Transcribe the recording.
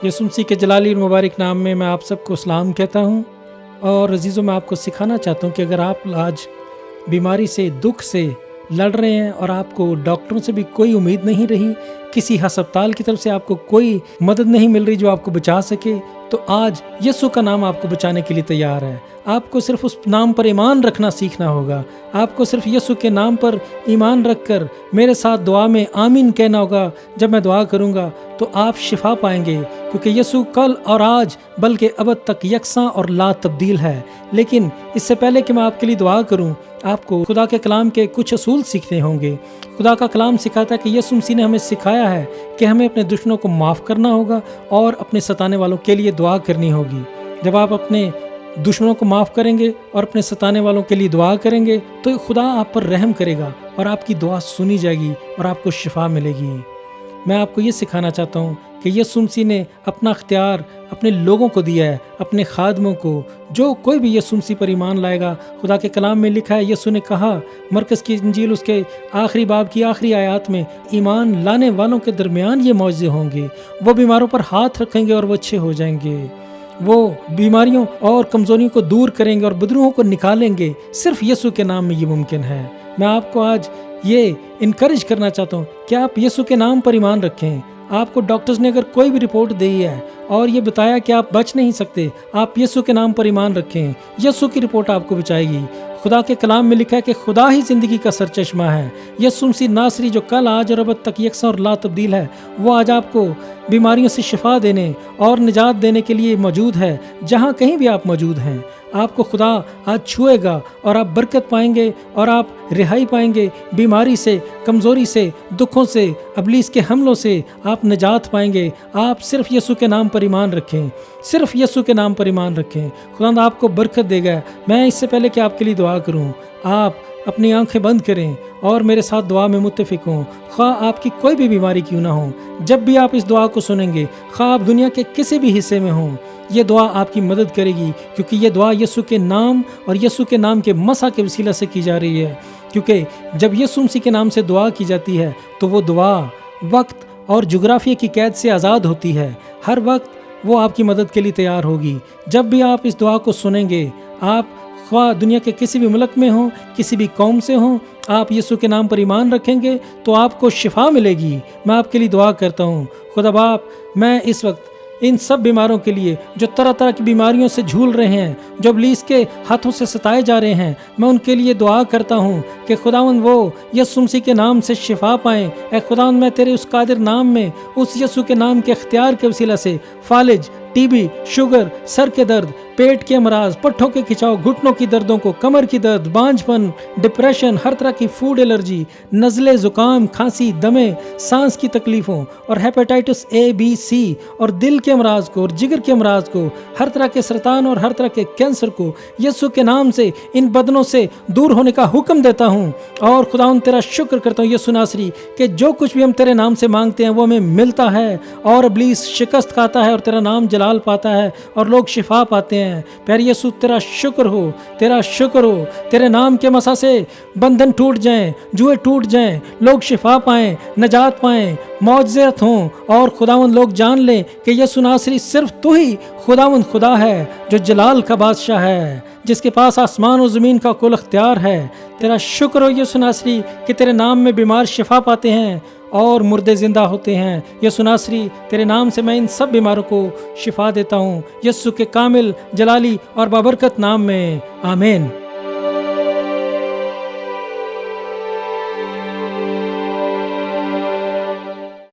یسوع مسیح کے جلالی اور مبارک نام میں میں آپ سب کو سلام کہتا ہوں، اور عزیزوں میں آپ کو سکھانا چاہتا ہوں کہ اگر آپ آج بیماری سے، دکھ سے لڑ رہے ہیں اور آپ کو ڈاکٹروں سے بھی کوئی امید نہیں رہی، کسی ہسپتال کی طرف سے آپ کو کوئی مدد نہیں مل رہی جو آپ کو بچا سکے، تو آج یسوع کا نام آپ کو بچانے کے لیے تیار ہے۔ آپ کو صرف اس نام پر ایمان رکھنا سیکھنا ہوگا۔ آپ کو صرف یسوع کے نام پر ایمان رکھ کر میرے ساتھ دعا میں آمین کہنا ہوگا۔ جب میں دعا کروں گا تو آپ شفا پائیں گے، کیونکہ یسوع کل اور آج بلکہ ابد تک یکساں اور لا تبدیل ہے۔ لیکن اس سے پہلے کہ میں آپ کے لیے دعا کروں، آپ کو خدا کے کلام کے کچھ اصول سیکھنے ہوں گے۔ خدا کا کلام سکھاتا ہے کہ یسوع مسیح نے ہمیں سکھایا ہے کہ ہمیں اپنے دشمنوں کو معاف کرنا ہوگا اور اپنے ستانے والوں کے لیے دعا کرنی ہوگی۔ جب آپ اپنے دشمنوں کو معاف کریں گے اور اپنے ستانے والوں کے لیے دعا کریں گے تو خدا آپ پر رحم کرے گا اور آپ کی دعا سنی جائے گی اور آپ کو شفا ملے گی۔ میں آپ کو یہ سکھانا چاہتا ہوں کہ یسوع مسیح نے اپنا اختیار اپنے لوگوں کو دیا ہے، اپنے خادموں کو۔ جو کوئی بھی یسوع مسیح پر ایمان لائے گا، خدا کے کلام میں لکھا ہے، یسوع نے کہا مرکز کی انجیل اس کے آخری باب کی آخری آیات میں، ایمان لانے والوں کے درمیان یہ معجزے ہوں گے، وہ بیماروں پر ہاتھ رکھیں گے اور وہ اچھے ہو جائیں گے، وہ بیماریوں اور کمزوریوں کو دور کریں گے اور بدروہوں کو نکالیں گے۔ صرف یسوع کے نام میں یہ ممکن ہے۔ میں آپ کو آج یہ انکریج کرنا چاہتا ہوں کہ آپ یسوع کے نام پر ایمان رکھیں۔ آپ کو ڈاکٹرز نے اگر کوئی بھی رپورٹ دی ہے اور یہ بتایا کہ آپ بچ نہیں سکتے، آپ یسوع کے نام پر ایمان رکھیں، یسوع کی رپورٹ آپ کو بچائے گی۔ خدا کے کلام میں لکھا ہے کہ خدا ہی زندگی کا سرچشمہ ہے۔ یسوع مسیح ناصری جو کل آج اور ابد تک یکساں اور لا تبدیل ہے، وہ آج آپ کو بیماریوں سے شفا دینے اور نجات دینے کے لیے موجود ہے۔ جہاں کہیں بھی آپ موجود ہیں، آپ کو خدا آج چھوئے گا اور آپ برکت پائیں گے اور آپ رہائی پائیں گے بیماری سے، کمزوری سے، دکھوں سے، ابلیس کے حملوں سے آپ نجات پائیں گے۔ آپ صرف یسوع کے نام پر ایمان رکھیں، صرف یسوع کے نام پر ایمان رکھیں، خدا آپ کو برکت دے گا۔ میں اس سے پہلے کہ آپ کے لیے دعا کروں، آپ اپنی آنکھیں بند کریں اور میرے ساتھ دعا میں متفق ہوں۔ خواہ آپ کی کوئی بھی بیماری کیوں نہ ہو، جب بھی آپ اس دعا کو سنیں گے، خواہ آپ دنیا کے کسی بھی حصے میں ہوں، یہ دعا آپ کی مدد کرے گی، کیونکہ یہ دعا یسوع کے نام اور یسوع کے نام کے مسح کے وسیلہ سے کی جا رہی ہے۔ کیونکہ جب یسوع مسیح کے نام سے دعا کی جاتی ہے تو وہ دعا وقت اور جغرافیہ کی قید سے آزاد ہوتی ہے۔ ہر وقت وہ آپ کی مدد کے لیے تیار ہوگی۔ جب بھی آپ اس دعا کو سنیں گے، آپ خواہ دنیا کے کسی بھی ملک میں ہوں، کسی بھی قوم سے ہوں، آپ یسوع کے نام پر ایمان رکھیں گے تو آپ کو شفا ملے گی۔ میں آپ کے لیے دعا کرتا ہوں۔ خدا باپ، میں اس وقت ان سب بیماروں کے لیے جو طرح طرح کی بیماریوں سے جھول رہے ہیں، جو ابلیس کے ہاتھوں سے ستائے جا رہے ہیں، میں ان کے لیے دعا کرتا ہوں کہ خداوند وہ یسوع مسیح کے نام سے شفا پائیں۔ اے خداوند، میں تیرے اس قادر نام میں، اس یسوع کے نام کے اختیار کے وسیلہ سے فالج، ٹی بی، شوگر، سر کے درد، پیٹ کے امراض، پٹھوں کے کھچاؤ، گھٹنوں کی دردوں کو، کمر کی درد، بانجھ پن، ڈپریشن، ہر طرح کی فوڈ الرجی، نزلے، زکام، کھانسی، دمے، سانس کی تکلیفوں اور ہیپاٹائٹس اے بی سی اور دل کے امراض کو اور جگر کے امراض کو، ہر طرح کے سرطان اور ہر طرح کے کینسر کو یسوع کے نام سے ان بدنوں سے دور ہونے کا حکم دیتا ہوں۔ اور خداوند تیرا شکر کرتا ہوں یسوع ناصری کہ جو کچھ بھی ہم تیرے نام سے مانگتے ہیں وہ ہمیں ملتا ہے، اور ابلیس شکست کھاتا ہے اور تیرا نام جلال پاتا ہے اور لوگ شفا پاتے ہیں۔ پیارے یسوع، تیرا شکر ہو، تیرا شکر ہو۔ تیرے نام کے مسح سے بندھن ٹوٹ جائیں، جوئے ٹوٹ جائیں، لوگ شفا پائیں، نجات پائیں، معجزات ہوں، اور خداوند لوگ جان لیں کہ یسوع ناصری صرف تو ہی خداوند خدا ہے جو جلال کا بادشاہ ہے، جس کے پاس آسمان و زمین کا کل اختیار ہے۔ تیرا شکر ہو یسوع ناصری کہ تیرے نام میں بیمار شفا پاتے ہیں اور مردے زندہ ہوتے ہیں۔ یسوع ناصری، تیرے نام سے میں ان سب بیماروں کو شفا دیتا ہوں، یسوع کے کامل، جلالی اور بابرکت نام میں، آمین۔